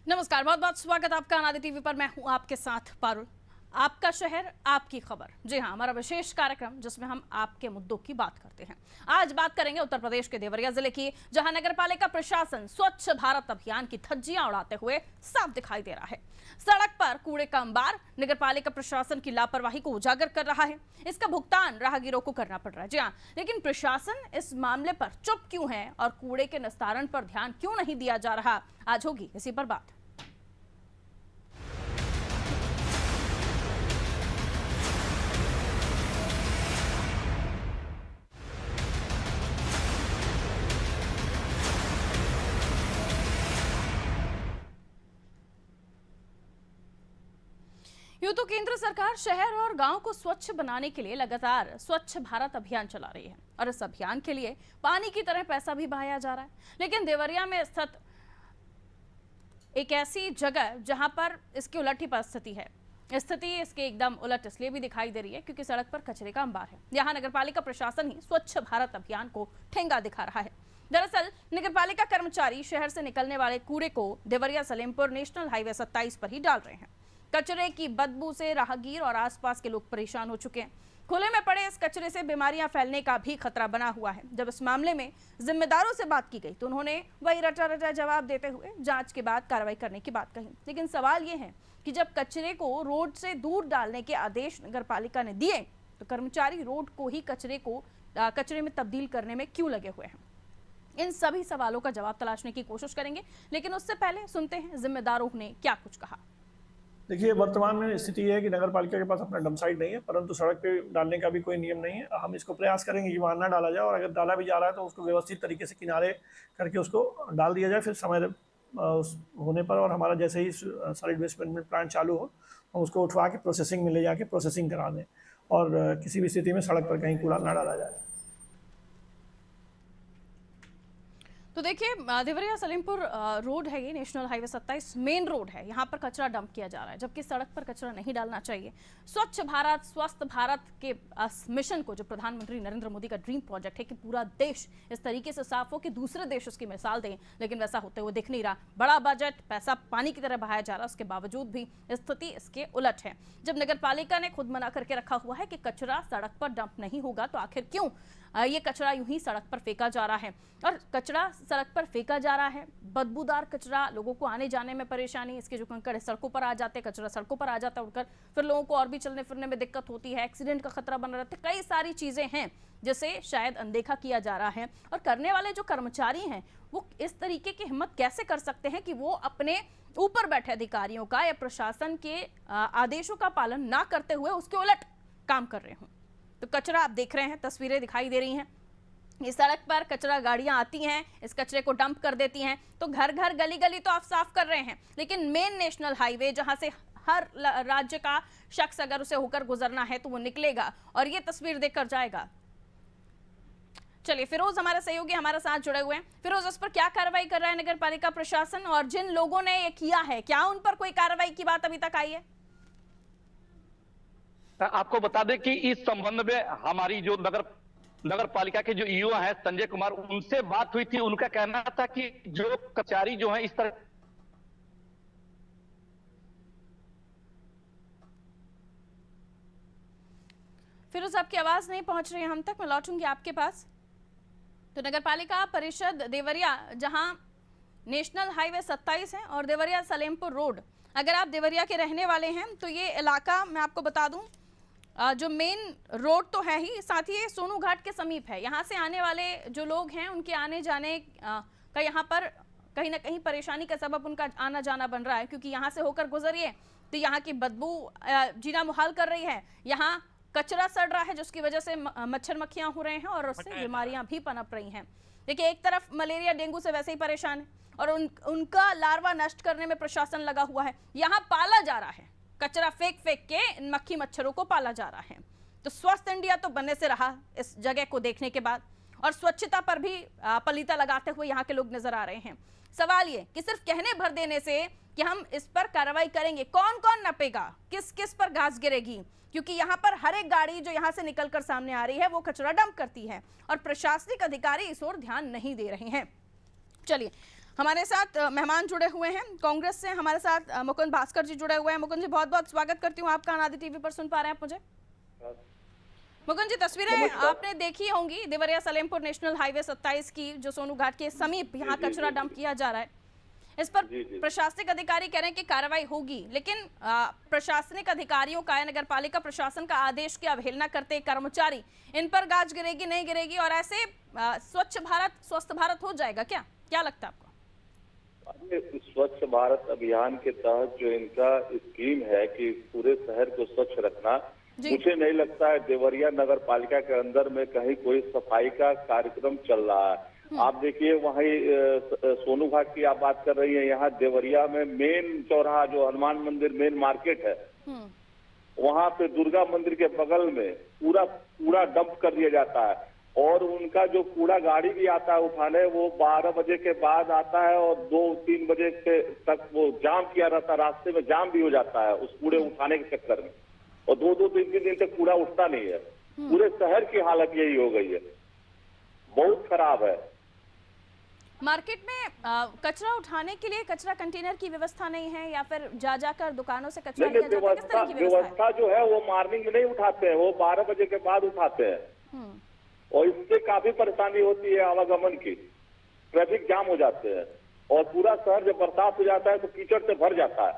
नमस्कार, बहुत बहुत स्वागत आपका अनादि टीवी पर। मैं हूं आपके साथ पारुल। आपका शहर आपकी खबर, जी हां, हमारा विशेष कार्यक्रम जिसमें हम आपके मुद्दों की बात करते हैं। आज बात करेंगे उत्तर प्रदेश के देवरिया जिले की, जहां नगरपालिका प्रशासन स्वच्छ भारत अभियान की धज्जियां उड़ाते हुए साफ दिखाई दे रहा है। सड़क पर कूड़े का अंबार नगरपालिका प्रशासन की लापरवाही को उजागर कर रहा है। इसका भुगतान राहगीरों को करना पड़ रहा है। जी हाँ, लेकिन प्रशासन इस मामले पर चुप क्यों है और कूड़े के निस्तारण पर ध्यान क्यों नहीं दिया जा रहा, आज होगी इसी पर बात। यूं तो केंद्र सरकार शहर और गांव को स्वच्छ बनाने के लिए लगातार स्वच्छ भारत अभियान चला रही है और इस अभियान के लिए पानी की तरह पैसा भी बहाया जा रहा है। लेकिन देवरिया में स्थित एक ऐसी जगह जहां पर इसकी उलट ही परिस्थिति है। स्थिति इसके एकदम उलट इसलिए भी दिखाई दे रही है क्योंकि सड़क पर कचरे का अंबार है। यहाँ नगरपालिका प्रशासन ही स्वच्छ भारत अभियान को ठेंगा दिखा रहा है। दरअसल नगरपालिका कर्मचारी शहर से निकलने वाले कूड़े को देवरिया सलेमपुर नेशनल हाईवे 27 पर ही डाल रहे हैं। कचरे की बदबू से राहगीर और आसपास के लोग परेशान हो चुके हैं। खुले में पड़े इस कचरे से बीमारियां फैलने का भी खतरा बना हुआ है। जब इस मामले में जिम्मेदारों से बात की गई तो उन्होंने वही रटा रटा जवाब देते हुए जांच के बाद कार्रवाई करने की बात कही। लेकिन सवाल ये है कि जब कचरे को रोड से दूर डालने के आदेश नगरपालिका ने दिए तो कर्मचारी रोड को ही कचरे में तब्दील करने में क्यों लगे हुए हैं। इन सभी सवालों का जवाब तलाशने की कोशिश करेंगे, लेकिन उससे पहले सुनते हैं जिम्मेदारों ने क्या कुछ कहा। देखिए, वर्तमान में स्थिति है कि नगर पालिका के पास अपना डंप साइट नहीं है, परंतु सड़क पे डालने का भी कोई नियम नहीं है। हम इसको प्रयास करेंगे कि वहाँ ना डाला जाए, और अगर डाला भी जा रहा है तो उसको व्यवस्थित तरीके से किनारे करके उसको डाल दिया जाए। फिर समय होने पर और हमारा जैसे ही सॉलिड वेस्ट मैनेजमेंट प्लांट चालू हो, हम उसको उठवा के प्रोसेसिंग में ले जाके प्रोसेसिंग करा दें और किसी भी स्थिति में सड़क पर कहीं कूड़ा ना डाला जाए। तो देखिए, देवरिया सलेमपुर रोड है, ये नेशनल हाईवे 27 मेन रोड है। यहाँ पर कचरा डंप किया जा रहा है, जबकि सड़क पर कचरा नहीं डालना चाहिए। स्वच्छ भारत स्वस्थ भारत के मिशन को, जो प्रधानमंत्री नरेंद्र मोदी का ड्रीम प्रोजेक्ट है कि पूरा देश इस तरीके से साफ हो कि दूसरे देश उसकी मिसाल दें, लेकिन वैसा होते हुए दिख नहीं रहा। बड़ा बजट, पैसा पानी की तरह बहाया जा रहा है, उसके बावजूद भी स्थिति इसके उलट है। जब नगरपालिका ने खुद मना करके रखा हुआ है कि कचरा सड़क पर डंप नहीं होगा, तो आखिर क्यों ये कचरा यूं ही सड़क पर फेंका जा रहा है। और कचरा सड़क पर फेंका जा रहा है, बदबूदार कचरा, लोगों को आने जाने में परेशानी, इसके जो कंकड़ सड़कों पर आ जाते हैं, कचरा सड़कों पर आ जाता है उड़कर, फिर लोगों को और भी चलने फिरने में दिक्कत होती है, एक्सीडेंट का खतरा बना रहता है। कई सारी चीजें हैं जिसे शायद अनदेखा किया जा रहा है। और करने वाले जो कर्मचारी हैं वो इस तरीके की हिम्मत कैसे कर सकते हैं कि वो अपने ऊपर बैठे अधिकारियों का या प्रशासन के आदेशों का पालन ना करते हुए उसके उलट काम कर रहे हों। तो कचरा आप देख रहे हैं, तस्वीरें दिखाई दे रही हैं। इस सड़क पर कचरा गाड़ियां आती हैं, इस कचरे को डंप कर देती हैं, तो घर घर गली गली तो आप साफ कर रहे हैं, लेकिन मेन नेशनल हाईवे जहां से हर राज्य का शख्स अगर उसे होकर गुजरना है तो वो निकलेगा और ये तस्वीर देखकर जाएगा। चलिए, फिरोज हमारे सहयोगी हमारे साथ जुड़े हुए हैं। फिरोज, इस पर क्या कार्रवाई कर रहा है नगर पालिका प्रशासन, और जिन लोगों ने ये किया है क्या उन पर कोई कार्रवाई की बात अभी तक आई है? आपको बता दें कि इस संबंध में हमारी जो नगर पालिका के जो ईओ हैं संजय कुमार, उनसे बात हुई थी। उनका कहना था कि जो कर्मचारी जो है इस तरह। फिरोज, आपकी आवाज नहीं पहुंच रही है हम तक, मैं लौटूंगी आपके पास। तो नगरपालिका परिषद देवरिया, जहां नेशनल हाईवे 27 है और देवरिया सलेमपुर रोड, अगर आप देवरिया के रहने वाले हैं तो ये इलाका मैं आपको बता दूं, जो मेन रोड तो है ही, साथ ही सोनू घाट के समीप है। यहाँ से आने वाले जो लोग हैं उनके आने जाने का यहाँ पर कहीं ना कहीं परेशानी का सबब उनका आना जाना बन रहा है, क्योंकि यहाँ से होकर गुजरिए तो यहाँ की बदबू जीना मुहाल कर रही है। यहाँ कचरा सड़ रहा है जिसकी वजह से मच्छर मक्खियां हो रहे हैं और उससे बीमारियां भी पनप रही हैं। देखिए, एक तरफ मलेरिया डेंगू से वैसे ही परेशान है और उनका लार्वा नष्ट करने में प्रशासन लगा हुआ है। यहाँ पाला जा रहा है, कचरा फेंक फेंक के इन मक्खी मच्छरों को पाला जा रहा है। तो स्वस्थ इंडिया तो बनने से रहा इस जगह को देखने के बाद, और स्वच्छता पर भी पलीता लगाते हुए यहाँ के लोग नजर आ रहे हैं। सवाल ये कि सिर्फ कहने भर देने से कि हम इस पर कार्रवाई करेंगे, कौन कौन नपेगा, किस किस पर घास गिरेगी, क्योंकि यहाँ पर हर एक गाड़ी जो यहाँ से निकलकर सामने आ रही है वो कचरा डंप करती है और प्रशासनिक अधिकारी इस ओर ध्यान नहीं दे रहे हैं। चलिए, हमारे साथ मेहमान जुड़े हुए हैं कांग्रेस से, हमारे साथ मुकुंद भास्कर जी जुड़े हुए हैं। मुकुंद जी, बहुत बहुत स्वागत करती हूँ आपका। अनादि टीवी पर सुन पा रहे हैं आप मुझे? मुकुंद जी, तस्वीरें आपने देखी होंगी देवरिया सलेमपुर नेशनल हाईवे 27 की, जो सोनू घाट के समीप यहाँ कचरा डंप किया जा रहा है। इस पर प्रशासनिक अधिकारी कह रहे हैं कि कार्रवाई होगी, लेकिन प्रशासनिक अधिकारियों का, नगर पालिका प्रशासन का आदेश की अवहेलना करते कर्मचारी, इन पर गाज गिरेगी नहीं गिरेगी और ऐसे स्वच्छ भारत स्वस्थ भारत हो जाएगा क्या लगता है आपको? स्वच्छ भारत अभियान के तहत जो इनका स्कीम है कि पूरे शहर को स्वच्छ रखना, मुझे नहीं लगता है देवरिया नगर पालिका के अंदर में कहीं कोई सफाई का कार्यक्रम चल रहा है। आप देखिए वहीं सोनू घाट की आप बात कर रही हैं, यहाँ देवरिया में मेन चौराहा जो हनुमान मंदिर मेन मार्केट है, वहां पे दुर्गा मंदिर के बगल में पूरा कूड़ा डंप कर दिया जाता है और उनका जो कूड़ा गाड़ी भी आता है उठाने, वो 12 बजे के बाद आता है और 2-3 बजे के तक वो जाम किया रहता है, रास्ते में जाम भी हो जाता है उस कूड़े उठाने के चक्कर में, और 2-3 दिन तक कूड़ा उठता नहीं है। पूरे शहर की हालत यही हो गई है, बहुत खराब है। मार्केट में कचरा उठाने के लिए कचरा कंटेनर की व्यवस्था नहीं है या फिर जाकर दुकानों से कचरा लिया जाता है? किस तरह की व्यवस्था जो है वो मॉर्निंग में नहीं उठाते हैं, वो 12 बजे के बाद उठाते हैं और इससे काफी परेशानी होती है आवागमन की, ट्रैफिक जाम हो जाते हैं और पूरा शहर जब बरसात हो जाता है तो कीचड़ से भर जाता है।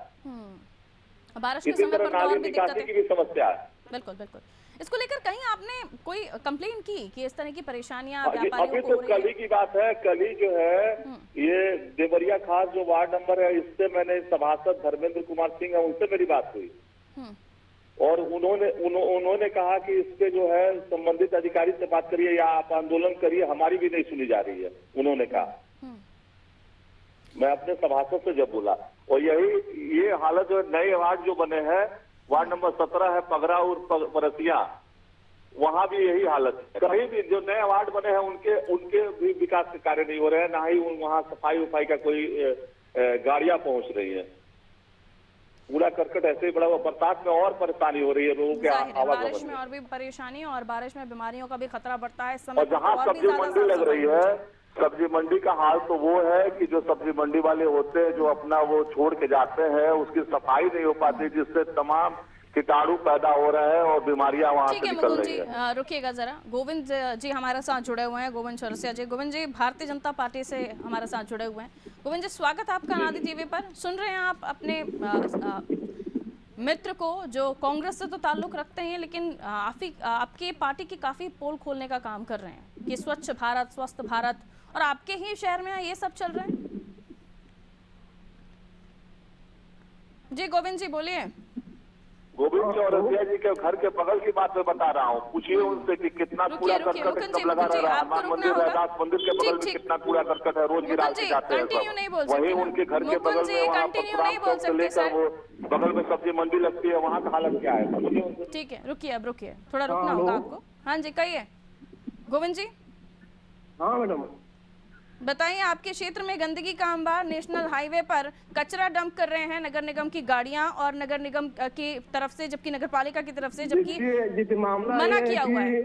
बारिश के समय पर और भी दिक्कत की भी समस्या है। बिल्कुल बिल्कुल। इसको लेकर कहीं आपने कोई कंप्लेन की कि इस तरह की परेशानियां अभी तो कल ही की बात है, कल ही जो है ये देवरिया खास जो वार्ड नंबर है, इससे मैंने सभासद धर्मेंद्र कुमार सिंह है, उनसे मेरी बात हुई और उन्होंने कहा कि इस पे जो है संबंधित अधिकारी से बात करिए या आप आंदोलन करिए, हमारी भी नहीं सुनी जा रही है, उन्होंने कहा। मैं अपने सभासद से जब बोला, और ये हालत जो नए वार्ड जो बने हैं, वार्ड नंबर 17 है पगरा और परसिया, वहां भी यही हालत है। कहीं भी जो नए वार्ड बने हैं उनके भी विकास के कार्य नहीं हो रहे हैं, ना ही वहां सफाई उफाई का कोई गाड़ियां पहुंच रही है। पूरा करकट ऐसे ही बड़ा हुआ, बरसात में और परेशानी हो रही है लोगों के आवागमन बारिश में और भी परेशानी और बारिश में बीमारियों का भी खतरा बढ़ता है। और जहाँ सब्जी मंडी लग रही है, सब्जी मंडी का हाल तो वो है कि जो सब्जी मंडी वाले होते हैं जो अपना वो छोड़ के जाते हैं, उसकी सफाई नहीं हो पाती, जिससे तमाम कीटाणु पैदा हो रहे हैं और बीमारियां वहां से निकल रही हैं। रुकिएगा जरा, गोविंद जी हमारे साथ जुड़े हुए हैं, गोविंद चौरसिया जी। गोविंद जी भारतीय जनता पार्टी से हमारे साथ जुड़े हुए हैं। गोविंद जी, स्वागत आपका अनादि टीवी पर। सुन रहे हैं आप अपने मित्र को जो कांग्रेस से तो ताल्लुक रखते हैं, लेकिन आपकी पार्टी की काफी पोल खोलने का काम कर रहे हैं कि स्वच्छ भारत स्वस्थ भारत, और आपके ही शहर में ये सब चल रहा है। जी गोविंद जी बोलिए। गोविंद चौरसिया जी के घर के बगल की बात मैं बता रहा हूँ, पूछिए उनसे कि कितना कूड़ा करकट कब लगा रहा है। हनुमान मंदिर रैदास मंदिर के बगल में कितना कूड़ा करकट है, रोज गिरा के जाते हैं सब। वही उनके घर के बगल में वहाँ से लेकर वो बगल में सब्जी मंडी लगती है, वहाँ का हालत क्या है? ठीक है, रुकिए, अब रुकिए, थोड़ा रुकना होगा आपको। हाँ जी कहिए गोविंद जी। हाँ मैडम बताइए, आपके क्षेत्र में गंदगी का अंबार, नेशनल हाईवे पर कचरा डंप कर रहे हैं नगर निगम की गाड़ियां और नगर निगम की तरफ से, जबकि नगर पालिका की तरफ से जबकि मामला मना किया हुआ है।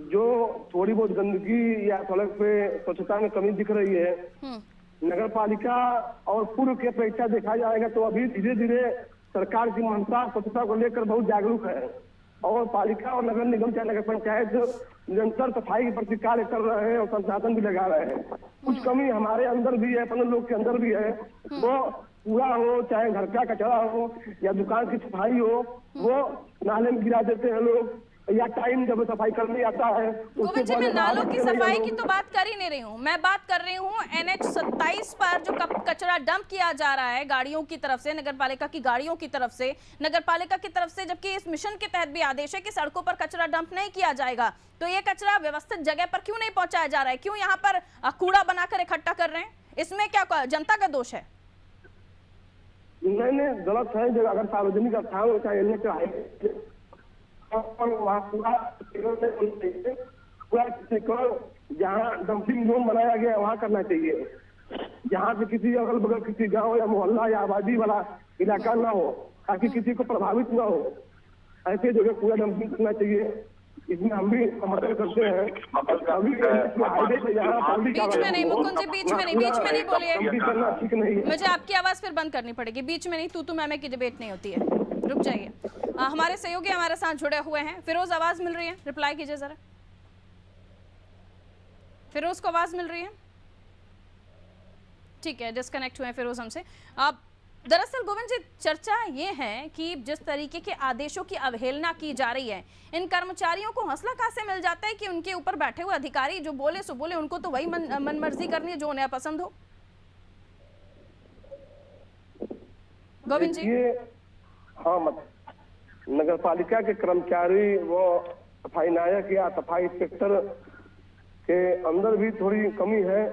जो थोड़ी बहुत गंदगी या सड़क पे स्वच्छता में कमी दिख रही है, नगर पालिका और पूर्व की अपेक्षा देखा जाएगा तो अभी धीरे धीरे सरकार की मंशा स्वच्छता को लेकर बहुत जागरूक है और पालिका और नगर निगम चाहे नगर पंचायत निरंतर सफाई के प्रति कार्य कर रहे हैं और संसाधन भी लगा रहे हैं। कुछ कमी हमारे अंदर भी है, अपने लोग के अंदर भी है, वो कूड़ा हो चाहे घर का कचरा हो या दुकान की सफाई हो, वो नाले में गिरा देते हैं लोग, या टाइम जब सफाई करने आता है। गोविंद जी, मैं नालों की सफाई की तो बात कर ही नहीं रही हूँ, मैं बात कर रही हूँ NH 27 पर जो कचरा डंप किया जा रहा है गाड़ियों की तरफ से, नगर पालिका की गाड़ियों की तरफ से, नगर पालिका की तरफ से, जबकि इस मिशन के तहत भी आदेश है कि सड़कों पर कचरा डंप नहीं किया जाएगा। तो ये कचरा व्यवस्थित जगह पर क्यों नहीं पहुंचाया जा रहा है? क्यों यहाँ पर कूड़ा बनाकर इकट्ठा कर रहे हैं? इसमें क्या जनता का दोष है? नहीं, गलत है। जब अगर सार्वजनिक स्थान होता है जहाँ डंपिंग जोन बनाया गया वहाँ करना चाहिए, जहाँ से किसी अगल बगल किसी गांव या मोहल्ला या आबादी वाला इलाका ना हो, ताकि किसी को प्रभावित ना हो, ऐसे जगह पूरा डंपिंग करना चाहिए। इसमें हम भी समर्थन करते हैं। अभी हाईवे पे जहाँ पब्लिक बीच में नहीं मुकुंद जी, बीच में नहीं बोलिए। करना ठीक नहीं है। मुझे आपकी आवाज फिर बंद करनी पड़ेगी। बीच में नहीं, तू मैं की डिबेट नहीं होती है, रुक जाइए। हमारे सहयोगी हमारे साथ जुड़े हुए हैं। फिरोज, आवाज मिल रही है? रिप्लाई कीजिए जरा। फिरोज को आवाज मिल रही है? ठीक है, डिस्कनेक्ट हुए फिरोज हमसे। अब दरअसल गोविंद जी, चर्चा ये है कि जिस तरीके के आदेशों की अवहेलना की जा रही है, इन कर्मचारियों को हौसला कहाँ से मिल जाता है कि उनके ऊपर बैठे हुए अधिकारी जो बोले सो बोले, उनको तो वही मन मर्जी करनी है जो उन्हें पसंद हो। गोविंद जी, हाँ, नगर पालिका के कर्मचारी वो सफाई नायक या सफाई इंस्पेक्टर के अंदर भी थोड़ी कमी है,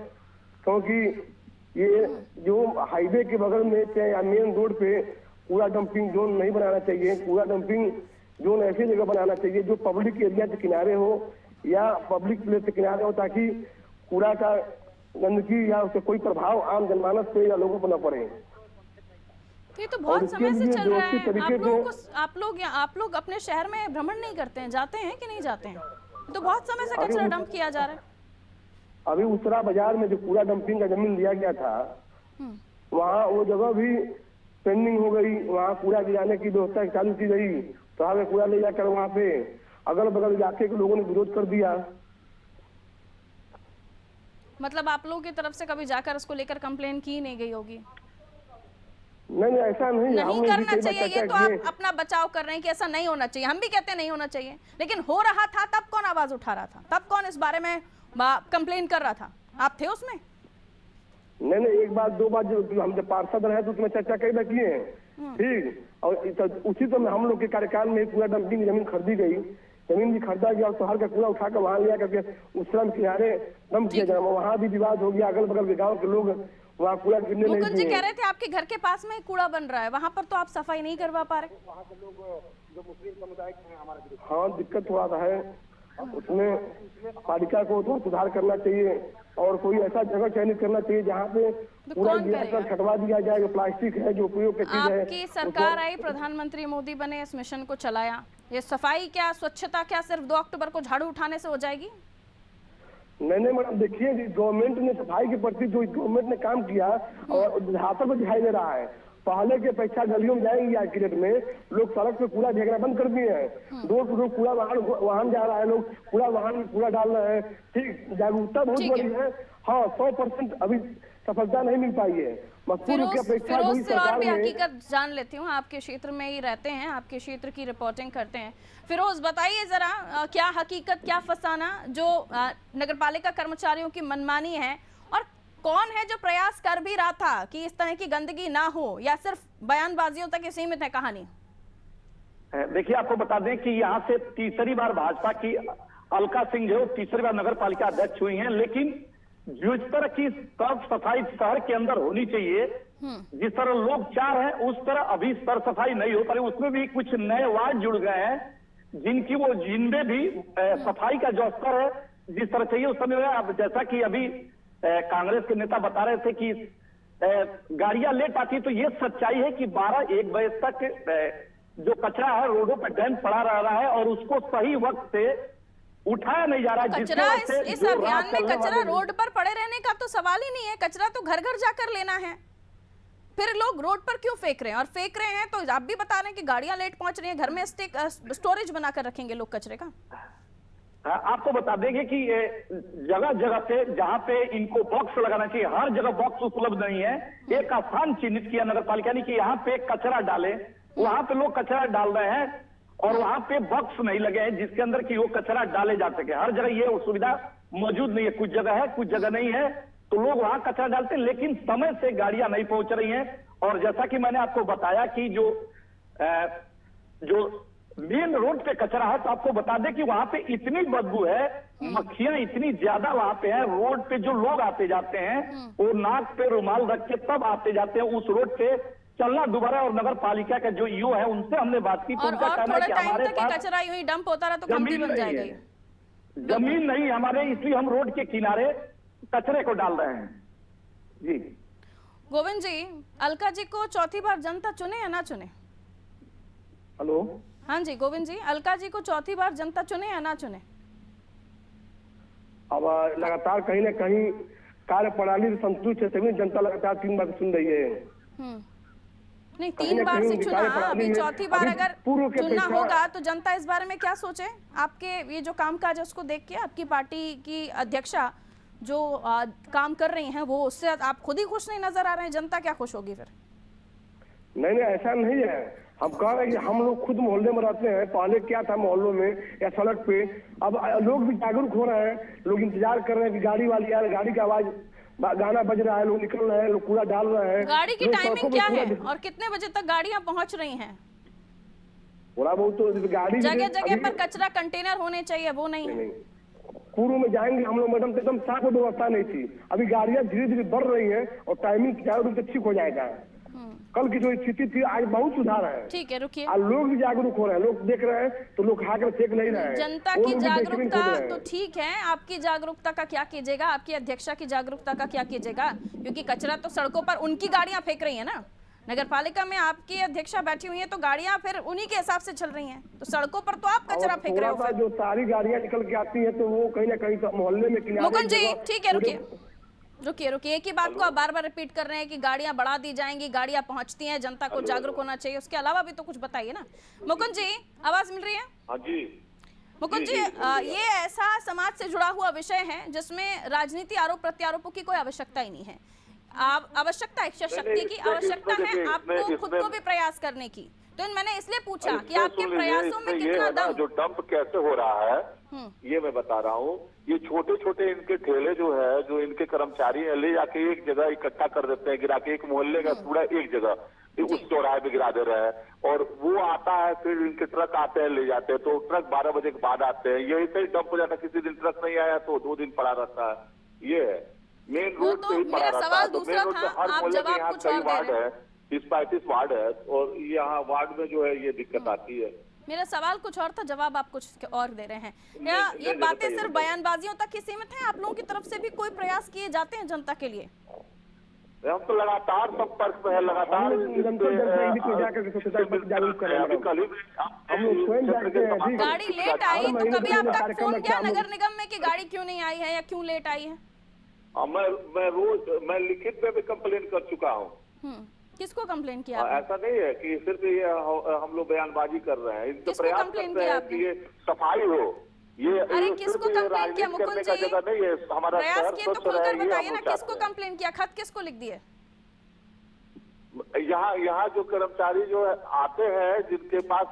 क्योंकि ये जो हाईवे के बगल में या मेन रोड पे कूड़ा डंपिंग जोन नहीं बनाना चाहिए। कूड़ा डंपिंग जोन ऐसी जगह बनाना चाहिए जो पब्लिक एरिया के किनारे हो या पब्लिक प्लेस के किनारे हो, ताकि कूड़ा का गंदगी या उससे कोई प्रभाव आम जनमानस पे या लोगों पर न पड़े। ये तो बहुत समय से चल रहा है। आप लोग अपने शहर में भ्रमण नहीं करते हैं, जाते हैं कि नहीं जाते हैं? तो बहुत समय से कचरा डंप किया जा रहा है। अभी उसरा बाजार में जो कूड़ा डंपिंग का जमीन दिया गया था, वहाँ वो जगह भी पेंडिंग हो गई। वहाँ कूड़ा गिराने की व्यवस्था चालू की गई, तो हमें कूड़ा ले जाकर वहाँ पे अगल बगल इलाके के लोगों ने विरोध कर दिया। मतलब आप लोगों की तरफ से कभी जाकर उसको लेकर कंप्लेन की नहीं गई होगी? नहीं, ऐसा नहीं करना चाहिए। ये तो आप अपना बचाव कर रहे हैं कि ऐसा नहीं होना चाहिए। हम भी कहते हैं नहीं होना चाहिए, लेकिन हो रहा था तब कौन आवाज उठा रहा था? तब कौन इस बारे में कंप्लेन कर रहा था? आप थे उसमें? नहीं, एक बार दो बार जो हम जब पार्षद रहे तो उसमें चर्चा कई बार किए हैं, ठीक। और उसी तो हम लोग के कार्यकाल में कूड़ा डंपिंग जमीन खरीदी गई, जमीन भी खरीदा गया और शहर का कूड़ा उठाकर वहाँ लिया करके उस किनारे डंप किया जाए। वहाँ भी विवाद हो गया, अगल बगल के गाँव के लोग वहाँ कूड़ा गिरने नहीं मुकुंद जी कह रहे थे आपके घर के पास में ही कूड़ा बन रहा है, वहाँ पर तो आप सफाई नहीं करवा पा रहे। वहाँ के लोग जो मुस्लिम समुदाय के हैं हमारे, हाँ, दिक्कत थोड़ा सा है। उसमें पालिका को तो सुधार करना चाहिए और कोई ऐसा जगह चयनित करना चाहिए जहाँ पे पूरा गिराकर छटवा दिया जाए। जो प्लास्टिक है, जो उपयोग की चीज है। आपकी सरकार आई, प्रधानमंत्री मोदी बने, इस मिशन को चलाया। ये सफाई क्या, स्वच्छता क्या सिर्फ 2 अक्टूबर को झाड़ू उठाने से हो जाएगी? नहीं मैडम, देखिए गवर्नमेंट ने सफाई के प्रति जो गवर्नमेंट ने काम किया और हाथों में दिखाई दे रहा है। पहले के अपेक्षा गलियों में जाएंगे आज की डेट में लोग सड़क पे कूड़ा फेंकना बंद कर दिए हैं। डोर टू डोर कूड़ा वाहन जा रहा है, लोग कूड़ा वाहन में कूड़ा डाल रहे हैं। ठीक, जागरूकता बहुत बड़ी है। हाँ, 100% अभी सफलता नहीं मिल पाई है। फिरोज से और भी हकीकत जान लेती हूँ, आपके क्षेत्र में ही रहते हैं, आपके क्षेत्र की रिपोर्टिंग करते हैं। फिरोज, बताइए जरा, क्या हकीकत, क्या फसाना जो नगरपालिका कर्मचारियों की मनमानी है, और कौन है जो प्रयास कर भी रहा था कि इस तरह की गंदगी ना हो, या सिर्फ बयानबाजियों तक सीमित है कहानी? देखिए, आपको बता दें कि यहाँ से तीसरी बार भाजपा की अलका सिंह जो तीसरी बार नगर पालिका अध्यक्ष हुई हैं, लेकिन जिस तरह की साफ सफाई शहर के अंदर होनी चाहिए, जिस तरह लोग चाह रहे हैं, उस तरह अभी स्तर सफाई नहीं हो पा रही। उसमें भी कुछ नए वार्ड जुड़ गए हैं जिनकी वो जिनमें भी सफाई का जो स्तर है जिस तरह चाहिए उस समय। अब जैसा कि अभी कांग्रेस के नेता बता रहे थे कि गाड़ियां लेट आती, तो ये सच्चाई है कि 12-1 बजे तक जो कचरा है रोडों पर डैम पड़ा रहा है और उसको सही वक्त से उठाया नहीं जा रहा है। कचरा इस अभियान में कचरा रोड पर पड़े रहने का तो सवाल ही नहीं है। कचरा तो घर घर जाकर लेना है, फिर लोग रोड पर क्यों फेंक रहे हैं? और फेंक रहे हैं तो आप भी बता रहे हैं कि गाड़ियां लेट पहुंच रही हैं, घर में स्टोरेज बनाकर रखेंगे लोग कचरे का। आपको बता देंगे कि जगह जगह पे जहां पे इनको बॉक्स लगाना चाहिए, हर जगह बॉक्स उपलब्ध नहीं है। एक स्थान चिन्हित किया नगर पालिका ने कि यहाँ पे कचरा डाले, वहां पे लोग कचरा डाल रहे हैं और वहां पे बॉक्स नहीं लगे हैं जिसके अंदर कि वो कचरा डाले जा सके। हर जगह ये सुविधा मौजूद नहीं है, कुछ जगह है कुछ जगह नहीं है, तो लोग वहां कचरा डालते हैं, लेकिन समय से गाड़ियां नहीं पहुंच रही हैं। और जैसा कि मैंने आपको बताया कि जो मेन रोड पे कचरा है, तो आपको बता दें कि वहां पे इतनी बदबू है, मक्खियां इतनी ज्यादा वहां पे हैं। रोड पे जो लोग आते जाते हैं वो नाक पे रुमाल रख के तब आते जाते हैं उस रोड पे चलना दोबारा। और नगर पालिका का जो ईओ है उनसे हमने बात की तो उनका कहना है कि हमारे पास कचरा यूं ही डंप होता रहा तो कमती बन जाएगा, जमीन नहीं हमारे, इसलिए हम रोड के किनारे कचरे को डाल रहे हैं। जी गोविंद जी, अलका जी को चौथी बार जनता चुने या ना चुने? हेलो, हाँ जी गोविंद जी, अलका जी को चौथी बार जनता चुने या ना चुने? अब लगातार कहीं ना कहीं कार्य प्रणाली से संतुष्ट है, तभी जनता लगातार 3 बार सुन रही है। नहीं, कहीं 3 ना बार कहीं से उनकी चुना, कार्यप्रणाली अभी में चौथी बार अभी अगर पूर्व के चुनना अपेक्षा- होगा तो जनता इस बारे में क्या सोचे? आपके ये जो कामकाज है उसको देख के, आपकी पार्टी की अध्यक्षा जो काम कर रही हैं वो, उससे आप खुद ही खुश नहीं नजर आ रहे हैं, जनता क्या खुश होगी फिर? नहीं ऐसा नहीं है। हम कह रहे हैं कि हम लोग खुद मोहल्ले में रहते हैं, पहले क्या था मोहल्लों में या सड़क पे, अब लोग भी जागरूक हो रहे हैं, लोग इंतजार कर रहे हैं कि गाड़ी वाली आए, गाड़ी का आवाज गाना बज रहा है, लोग निकल रहे हैं, लोग कूड़ा डाल रहे हैं। गाड़ी की लोग टाइमिंग सड़कों पे क्या है कूड़ा- और कितने बजे तक गाड़ियां पहुंच रही हैं? थोड़ा बहुत तो गाड़ी जगह जगह अभी- पर कचरा कंटेनर होने चाहिए, वो नहीं है। नहीं, पूर्व में जाएंगे हम लोग मैडम, एकदम साफ व्यवस्था नहीं थी। अभी गाड़ियां धीरे धीरे बढ़ रही हैं और टाइमिंग चारों रूप से ठीक हो जाएगा। कल की जो स्थिति थी आज बहुत सुधार है। ठीक है, रुकिए। और लोग भी जागरूक हो रहे हैं, लोग देख रहे हैं तो लोग खाकर फेंक नहीं रहे हैं। जनता वो की लोग भी डस्टबिन जागरूकता खोद रहे हैं। तो ठीक है, आपकी जागरूकता का क्या कीजिएगा, आपकी अध्यक्षा की जागरूकता का क्या कीजिएगा? क्योंकि कचरा तो सड़कों पर उनकी गाड़ियां फेंक रही है ना, नगर पालिका में आपकी अध्यक्षा बैठी हुई है तो गाड़ियां फिर उन्हीं के हिसाब से चल रही हैं, तो सड़कों पर तो आप कचरा और फेंक रहे हो थोड़ा सा फिर। जो सारी गाड़ियां निकल के आती हैं तो वो कहीं ना कहीं तो मोहल्ले में किनारे मुकुंद जी, जगह- ठीक है, रुकिए, एक ही बात को आप बार बार रिपीट कर रहे हैं कि गाड़ियां बढ़ा दी जाएंगी, गाड़ियां पहुंचती हैं, जनता को जागरूक होना चाहिए, उसके अलावा भी तो कुछ बताइए ना। मुकुंद जी, आवाज मिल रही है? हाँ जी। मुकुंद जी, ये ऐसा समाज से जुड़ा हुआ विषय है जिसमें राजनीति आरोप प्रत्यारोपों की कोई आवश्यकता ही नहीं है। आवश्यकता इच्छा शक्ति की आवश्यकता है, आपको खुद को भी प्रयास करने की। तो मैंने इसलिए पूछा कि आपके प्रयासों में कितना दम। जो डंप कैसे हो रहा है ये मैं बता रहा हूँ। ये छोटे छोटे इनके ठेले जो है, जो इनके कर्मचारी है, ले जाके एक जगह इकट्ठा कर देते हैं, गिरा के एक मोहल्ले का कूड़ा एक जगह उस चौराहे पे गिरा दे रहे हैं और वो आता है, फिर इनके ट्रक आते हैं ले जाते हैं, तो ट्रक 12 बजे के बाद आते हैं, यही से डंप हो जाता है। किसी दिन ट्रक नहीं आया तो 2 दिन पड़ा रहता है। ये है मेन रोड पे ही पड़ा रहता है। तो मेन रोड पे हर मोहल्ले में यहाँ कई वार्ड है, 30-35 वार्ड है और यहाँ वार्ड में जो है ये दिक्कत आती है। मेरा सवाल कुछ और था, जवाब आप कुछ और दे रहे हैं। क्या ये बातें सिर्फ बयानबाजियों तक ही सीमित हैं? आप लोगों की तरफ से भी कोई प्रयास किए जाते हैं जनता के लिए? हम तो लगातार संपर्क में है, लगातार गाड़ी लेट आई तो कभी आप तक फोन किया नगर निगम में कि गाड़ी क्यों नहीं आई है या क्यों लेट आई है? मैं लिखित में भी कंप्लेन कर चुका हूँ। किसको कंप्लेन किया? ऐसा नहीं है कि सिर्फ ये हम लोग बयानबाजी कर रहे हैं, इनसे किसको प्रयास कंप्लेन करते किया हैं कि ये सफाई हो। ये अरे किसको कंप्लेन किया मुकुंद जी? जगह नहीं है हमारा प्रयास शहर किए तो स्वच्छ खुलकर रहे, ये बताइए हम ना, लोग किसको चाहते हैं। कंप्लेन किया, खत किसको लिख दिए? यहाँ जो कर्मचारी जो है आते हैं, जिनके पास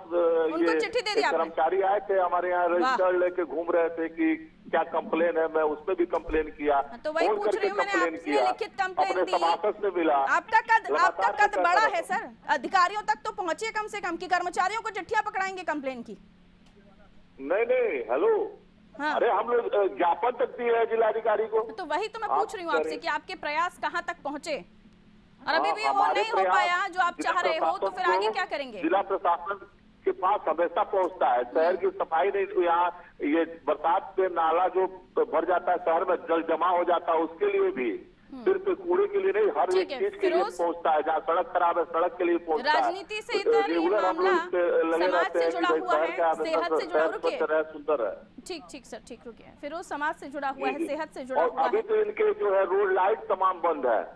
उनको चिट्ठी दे दी आपने? कर्मचारी आए थे हमारे यहाँ, रजिस्टर लेके घूम रहे थे कि क्या कंप्लेन है, मैं उसमें भी कंप्लेन किया। तो वही फोन पूछ करके रही हूँ मैंने, कंप्लेन आपने किया, लिखित कंप्लेन अपने दी। सभासद से मिला। आपका कद बड़ा है सर, अधिकारियों तक तो पहुंचिए कम से कम, कि कर्मचारियों को चिट्ठियां पकड़ाएंगे कंप्लेन की? नहीं, हेलो। हाँ। अरे हम लोग ज्ञापन तक दिए है जिलाधिकारी को। तो वही तो मैं पूछ रही हूँ आपसे कि आपके प्रयास कहाँ तक पहुँचे, और अभी भी वो हमारे नहीं हो प्रयास पाया जो आप जिला चाह रहे हो, तो फिर प्रशासन आगे को- क्या करेंगे? जिला प्रशासन के पास हमेशा पहुंचता है। शहर की सफाई नहीं, यहाँ ये बरसात से नाला जो भर जाता है, शहर में जल जमा हो जाता है, उसके लिए भी सिर्फ कूड़े के लिए नहीं, हर एक ठीक है, चीज के लिए फिरोज, पहुंचा है। जहाँ सड़क खराब है सड़क के लिए पहुंचता है। राजनीति से इधर ये रेगुलर हम लोग मामला इस पे लगे समाज रहते से हैं जुड़ा कि हुआ शहर है, के आगे सेहत से जुड़ा, शहर रुकिए। स्वच्छ रहे, सुंदर है। ठीक सर, ठीक, रुकिए। फिरोज, समाज से जुड़ा हुआ है, जी। सेहत से जुड़ा और हुआ अभी है। तो इनके जो है रोड लाइट तमाम बंद है।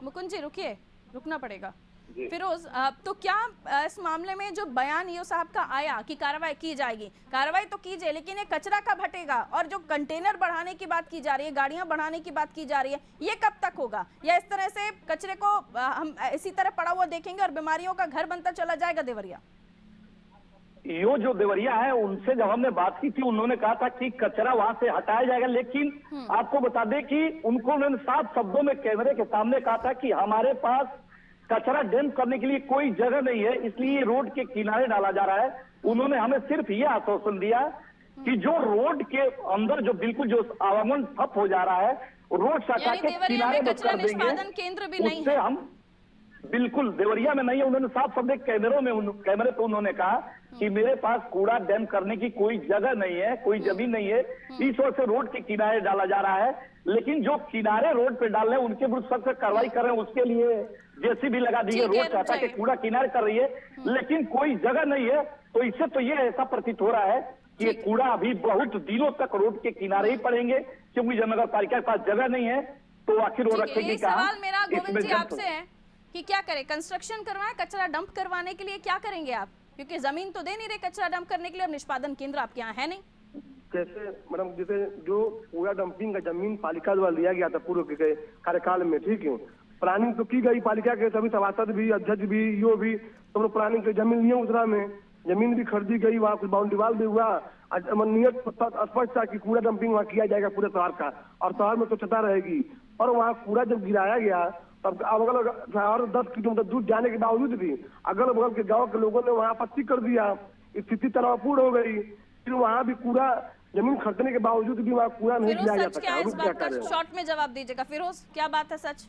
मुकुंद जी रुकिए, रुकना पड़ेगा। जी। फिरोज, तो क्या इस मामले में जो बयान ईओ साहब का आया कि कार्रवाई की जाएगी, कार्रवाई तो कीजिए, लेकिन ये कचरा कब हटेगा? और जो कंटेनर बढ़ाने की बात की जा रही है, गाड़ियां बढ़ाने की बात की जा रही है, ये कब तक होगा? या इस तरह से कचरे को हम इसी तरह पड़ा हुआ देखेंगे और बीमारियों का घर बनता चला जाएगा देवरिया? यो जो देवरिया है उनसे जब हमने बात की थी, उन्होंने कहा था कि कचरा वहां से हटाया जाएगा, लेकिन आपको बता दें कि उनको उन्होंने साफ शब्दों में कैमरे के सामने कहा था कि हमारे पास कचरा डंप करने के लिए कोई जगह नहीं है, इसलिए रोड के किनारे डाला जा रहा है। उन्होंने हमें सिर्फ ये आश्वासन दिया कि जो रोड के अंदर जो बिल्कुल जो आवागमन ठप हो जा रहा है, रोड शाखा यानी के देवरिया किनारे में में कचरा कर देंगे, निष्पादन केंद्र भी नहीं उससे है? हम बिल्कुल देवरिया में नहीं है। उन्होंने साफ शब्द कैमरे पे उन्होंने कहा कि मेरे पास कूड़ा डैम्प करने की कोई जगह नहीं है, कोई जमीन नहीं है, इस वजह से रोड के किनारे डाला जा रहा है। लेकिन जो किनारे रोड पे डाल रहे हैं उनके विरुद्ध सख्त कार्रवाई कर रहे हैं, उसके लिए जेसीबी लगा दी है, ठीक है, रोड चाहता रुक के जाइए। कूड़ा किनारे कर रही है, लेकिन कोई जगह नहीं है तो इससे तो ये ऐसा प्रतीत हो रहा है कि ये कूड़ा अभी बहुत दिनों तक रोड के किनारे ही पड़ेंगे, क्योंकि जब नगर पालिका के पास जगह नहीं है तो आखिर वो रखेगी कहाँ? सवाल मेरा गोविंद जी इसमें आपसे है कि क्या करें, कंस्ट्रक्शन करवाएं, कचरा डंप करवाने के लिए क्या करेंगे आप? क्योंकि जमीन तो दे नहीं रहे कचरा डंप करने के लिए और निष्पादन केंद्र आपके यहाँ है नहीं। जैसे मैडम, जैसे जो कूड़ा डंपिंग का जमीन पालिका द्वारा लिया गया था पूर्व के कार्यकाल में, ठीक है, प्लानिंग तो की गई, पालिका के सभी सभासद भी, अध्यक्ष भी, ईओ भी, सब लोग प्लानिंग की जमीन लिए उतरा में, जमीन भी खरीदी गई, वहाँ कुछ बाउंड्री वाल भी हुआ, नियत स्पष्ट था कि कूड़ा डंपिंग वहाँ किया जाएगा पूरे शहर का, और शहर में स्वच्छता रहेगी। और वहाँ कूड़ा जब गिराया गया तब अगल शहर 10 किलोमीटर दूर जाने के बावजूद भी अगल बगल के गाँव के लोगों ने वहाँ आपत्ति कर दिया, स्थिति तनावपूर्ण हो गई। फिर वहाँ भी कूड़ा जमीन खरीदने के बावजूद भी वहाँ कूड़ा नहीं किया जा सच क्या है इस बात का? शॉर्ट में जवाब दीजिएगा फिरोज, क्या बात है सच?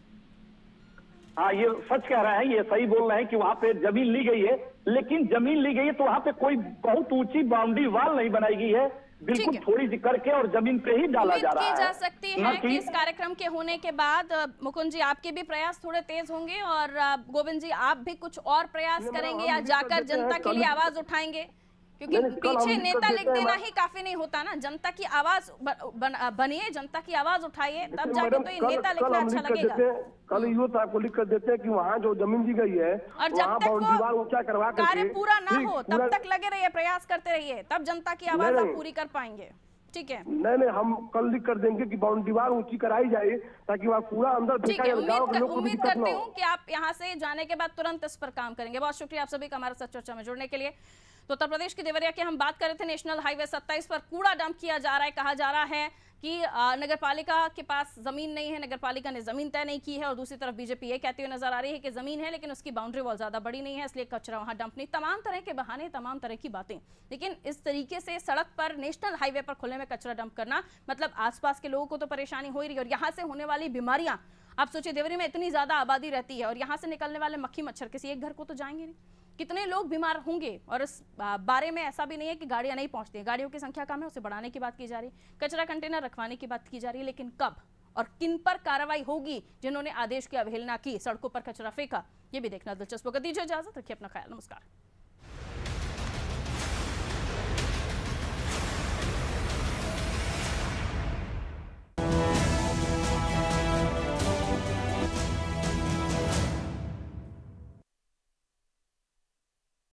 हाँ, ये सच कह रहे हैं, ये सही बोल रहे हैं कि वहाँ पे जमीन ली गई है, लेकिन जमीन ली गई है तो वहाँ पे कोई बहुत ऊंची बाउंड्री वाल नहीं बनाई गई है, बिल्कुल थोड़ी सी करके और जमीन पे ही डाला जा रहा है। जा सकती है कि इस कार्यक्रम के होने के बाद मुकुंद जी आपके भी प्रयास थोड़े तेज होंगे और गोविंद जी आप भी कुछ और प्रयास करेंगे या जाकर जनता के लिए आवाज उठाएंगे? क्योंकि पीछे नेता लिख देना ही काफी नहीं होता ना, जनता की आवाज बनिए, जनता की आवाज उठाइए, तब जाके तो ये नेता लिखना अच्छा लगेगा। कल यूँ आपको लिख कर देते हैं कि वहाँ जो जमीन दी गई है और जब तक वो ऊंचा करवा कार्य पूरा ना हो तब तक लगे रहिए, प्रयास करते रहिए, तब जनता की आवाज आप पूरी कर पाएंगे। ठीक है, नहीं, हम कल लिख कर देंगे कि बाउंड्री वाल ऊंची कराई जाए ताकि वहाँ पूरा अंदर ठीक है। उम्मीद करती हूँ कि आप यहाँ से जाने के बाद तुरंत इस पर काम करेंगे। बहुत शुक्रिया आप सभी का हमारे साथ चर्चा में जुड़ने के लिए। तो उत्तर प्रदेश की देवरिया के हम बात कर रहे थे, नेशनल हाईवे 27 पर कूड़ा डंप किया जा रहा है। कहा जा रहा है कि नगर पालिका के पास जमीन नहीं है, नगर पालिका ने जमीन तय नहीं की है, और दूसरी तरफ बीजेपी ये कहती हुई नजर आ रही है कि जमीन है लेकिन उसकी बाउंड्री वॉल ज्यादा बड़ी नहीं है, इसलिए कचरा वहां डंप नहीं। तमाम तरह के बहाने, तमाम तरह की बातें, लेकिन इस तरीके से सड़क पर, नेशनल हाईवे पर खुले में कचरा डंप करना मतलब आसपास के लोगों को तो परेशानी हो ही रही है। और यहाँ से होने वाली बीमारियां, आप सोचिए देवरिया में इतनी ज्यादा आबादी रहती है और यहाँ से निकलने वाले मक्खी मच्छर किसी एक घर को तो जाएंगे नहीं, कितने लोग बीमार होंगे। और इस बारे में ऐसा भी नहीं है कि गाड़ियां नहीं पहुंचती, गाड़ियों की संख्या कम है, उसे बढ़ाने की बात की जा रही, कचरा कंटेनर रखवाने की बात की जा रही है, लेकिन कब और किन पर कार्रवाई होगी जिन्होंने आदेश की अवहेलना की, सड़कों पर कचरा फेंका, ये भी देखना दिलचस्प होगा। दीजिए इजाजत, रखिए अपना ख्याल, नमस्कार।